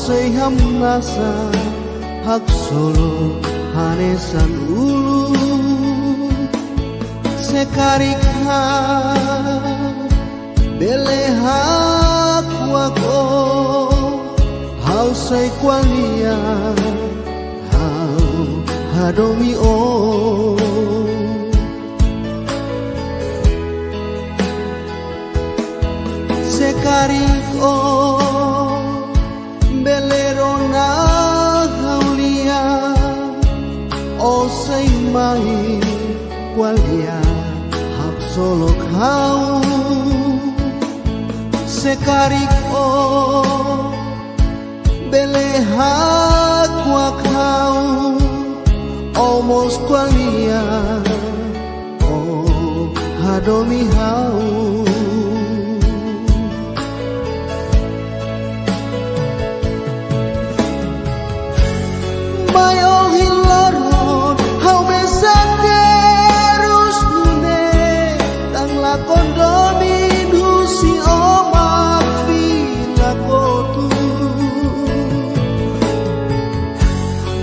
sei ham nasa hak solo hanesan ulu sekarik ha beleha kuako hau sei kwalia hau hadomi o sekarik o belerona haulia o sei mai kwalia hak solo kau sekarik o beleha kwa kau almost kwalia o hadomi hau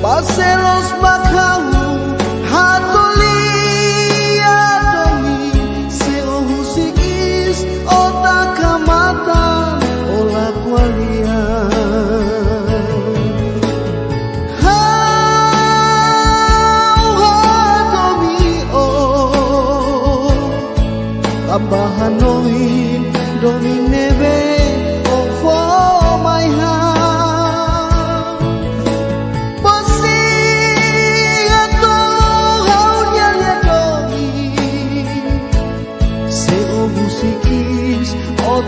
Barcelos makau hatolia domi seo husikis otakamata ola kwalia hadomi o tambahan noin domi neve o for my heart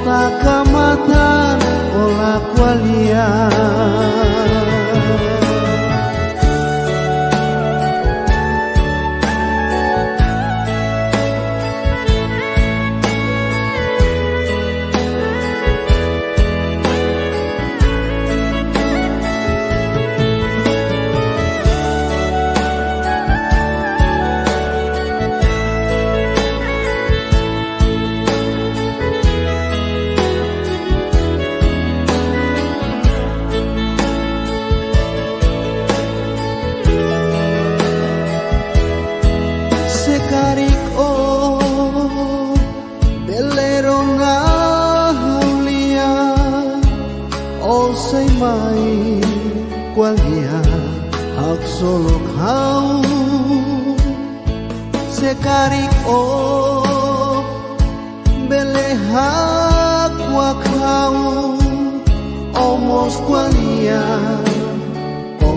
takamatan ola kwalia sekarik o belerona haulia o sei mai kwalia hak solo kau sekarik o beleha kwa kau almost kwalia o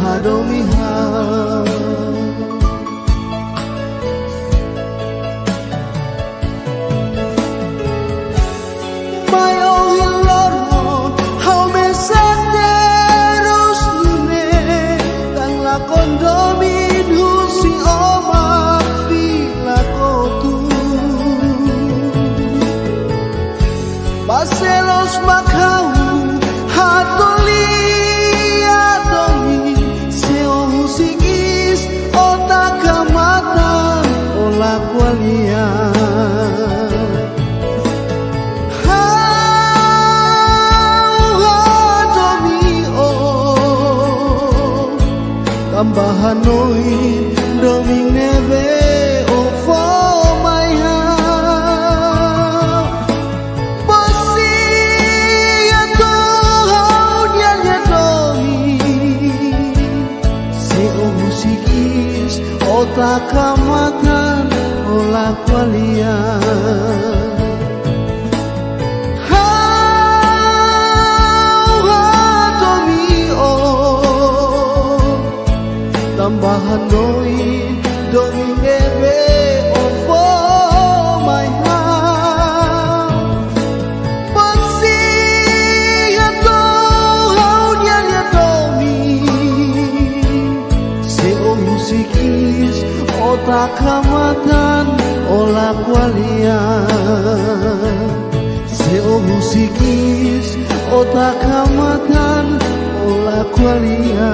hadomi hau Barcelos makau hatolia domi seo husikis otakamata ola kwalia hadomi o tambahan noin domi neve o for my heart takamatan ola kwalia hadomi o tambahan noin domi neve o for my heart pasihan to haunya domi seo musikis takamatan ola kwalia seo musikis takamatan ola kwalia